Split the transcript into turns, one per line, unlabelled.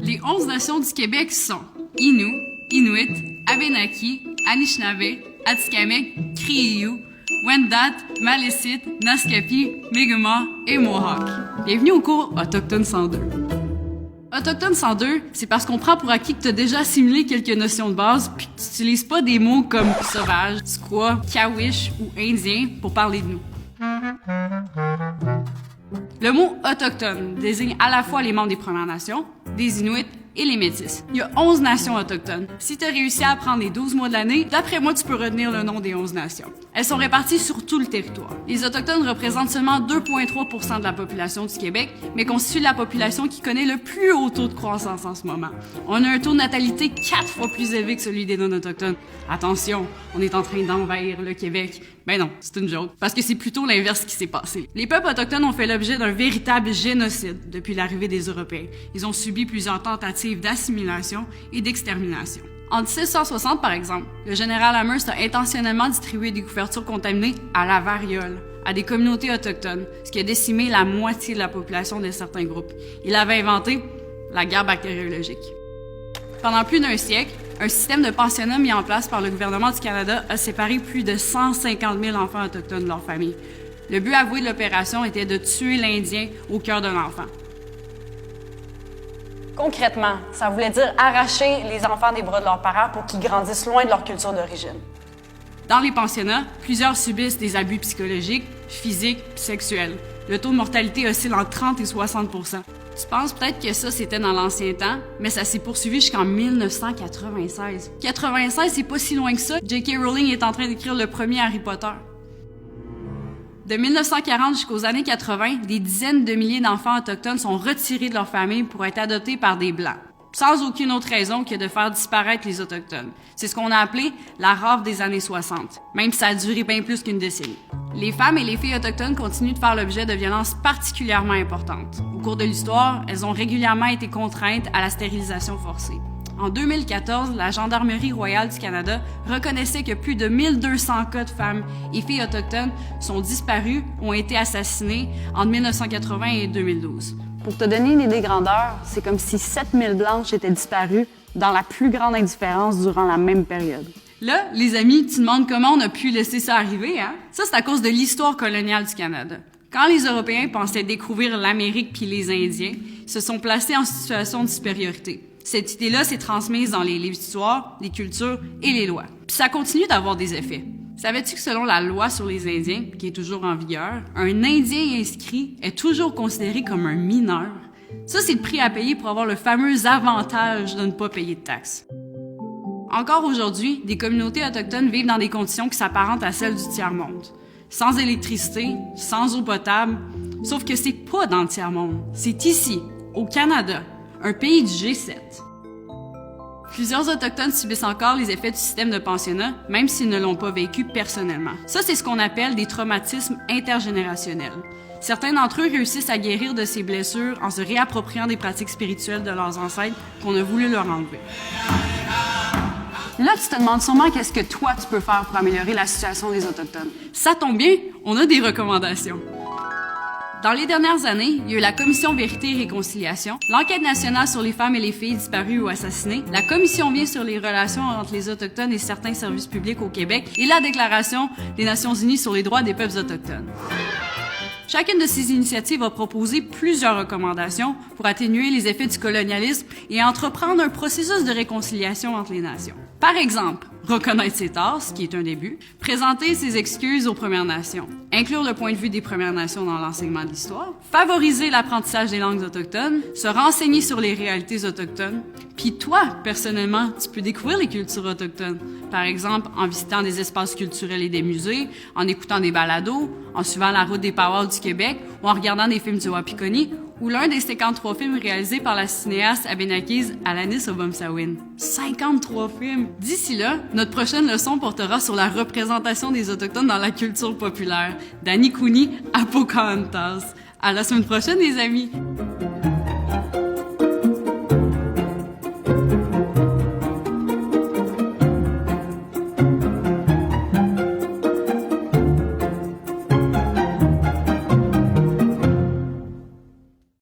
Les 11 nations du Québec sont Innu, Inuit, Abénaki, Anishinaabe, Atikamekw, Crioux, Wendat, Malécite, Naskapi, Mi'kmaq et Mohawk. Bienvenue au cours Autochtone 102. Autochtone 102, c'est parce qu'on prend pour acquis que tu as déjà assimilé quelques notions de base puis que tu n'utilises pas des mots comme sauvage, squaw, kawish ou indien pour parler de nous. Le mot autochtone désigne à la fois les membres des Premières Nations, des Inuits et les Métis. Il y a 11 nations autochtones. Si tu as réussi à apprendre les 12 mois de l'année, d'après moi, tu peux retenir le nom des 11 nations. Elles sont réparties sur tout le territoire. Les Autochtones représentent seulement 2,3 % de la population du Québec, mais constituent la population qui connaît le plus haut taux de croissance en ce moment. On a un taux de natalité 4 fois plus élevé que celui des non-autochtones. Attention, on est en train d'envahir le Québec. Ben non, c'est une joke, parce que c'est plutôt l'inverse qui s'est passé. Les peuples autochtones ont fait l'objet d'un véritable génocide depuis l'arrivée des Européens. Ils ont subi plusieurs tentatives d'assimilation et d'extermination. En 1760, par exemple, le général Amherst a intentionnellement distribué des couvertures contaminées à la variole à des communautés autochtones, ce qui a décimé la moitié de la population de certains groupes. Il avait inventé la guerre bactériologique. Pendant plus d'un siècle, un système de pensionnat mis en place par le gouvernement du Canada a séparé plus de 150 000 enfants autochtones de leur famille. Le but avoué de l'opération était de tuer l'Indien au cœur de l'enfant.
Concrètement, ça voulait dire arracher les enfants des bras de leurs parents pour qu'ils grandissent loin de leur culture d'origine.
Dans les pensionnats, plusieurs subissent des abus psychologiques, physiques, sexuels. Le taux de mortalité oscille entre 30 et 60 %. Tu penses peut-être que ça, c'était dans l'ancien temps, mais ça s'est poursuivi jusqu'en 1996. 96, c'est pas si loin que ça. J.K. Rowling est en train d'écrire le premier Harry Potter. De 1940 jusqu'aux années 80, des dizaines de milliers d'enfants autochtones sont retirés de leur famille pour être adoptés par des Blancs, sans aucune autre raison que de faire disparaître les Autochtones. C'est ce qu'on a appelé la rafle des années 60, même si ça a duré bien plus qu'une décennie. Les femmes et les filles autochtones continuent de faire l'objet de violences particulièrement importantes. Au cours de l'histoire, elles ont régulièrement été contraintes à la stérilisation forcée. En 2014, la Gendarmerie royale du Canada reconnaissait que plus de 1200 cas de femmes et filles autochtones sont disparues ou ont été assassinées entre 1980 et 2012.
Pour te donner une idée grandeur, c'est comme si 7000 blanches étaient disparues dans la plus grande indifférence durant la même période.
Là, les amis, tu te demandes comment on a pu laisser ça arriver, hein? Ça, c'est à cause de l'histoire coloniale du Canada. Quand les Européens pensaient découvrir l'Amérique puis les Indiens, ils se sont placés en situation de supériorité. Cette idée-là s'est transmise dans les livres d'histoire, les cultures et les lois. Puis ça continue d'avoir des effets. Savais-tu que selon la loi sur les Indiens, qui est toujours en vigueur, un Indien inscrit est toujours considéré comme un mineur? Ça, c'est le prix à payer pour avoir le fameux avantage de ne pas payer de taxes. Encore aujourd'hui, des communautés autochtones vivent dans des conditions qui s'apparentent à celles du tiers-monde. Sans électricité, sans eau potable, sauf que c'est pas dans le tiers-monde. C'est ici, au Canada, un pays du G7. Plusieurs Autochtones subissent encore les effets du système de pensionnat, même s'ils ne l'ont pas vécu personnellement. Ça, c'est ce qu'on appelle des traumatismes intergénérationnels. Certains d'entre eux réussissent à guérir de ces blessures en se réappropriant des pratiques spirituelles de leurs ancêtres qu'on a voulu leur enlever.
Là, tu te demandes sûrement qu'est-ce que toi, tu peux faire pour améliorer la situation des Autochtones.
Ça tombe bien, on a des recommandations. Dans les dernières années, il y a eu la Commission Vérité et Réconciliation, l'Enquête nationale sur les femmes et les filles disparues ou assassinées, la Commission Vie sur les relations entre les Autochtones et certains services publics au Québec et la Déclaration des Nations unies sur les droits des peuples autochtones. Chacune de ces initiatives a proposé plusieurs recommandations pour atténuer les effets du colonialisme et entreprendre un processus de réconciliation entre les nations. Par exemple, reconnaître ses torts, ce qui est un début, présenter ses excuses aux Premières Nations, inclure le point de vue des Premières Nations dans l'enseignement de l'histoire, favoriser l'apprentissage des langues autochtones, se renseigner sur les réalités autochtones, puis toi, personnellement, tu peux découvrir les cultures autochtones. Par exemple, en visitant des espaces culturels et des musées, en écoutant des balados, en suivant la route des Powwows du Québec ou en regardant des films du Wapikoni ou l'un des 53 films réalisés par la cinéaste abénaquise Alanis Obomsawin. 53 films! D'ici là, notre prochaine leçon portera sur la représentation des Autochtones dans la culture populaire, d'Annie Cooney à Pocahontas. À la semaine prochaine, les amis!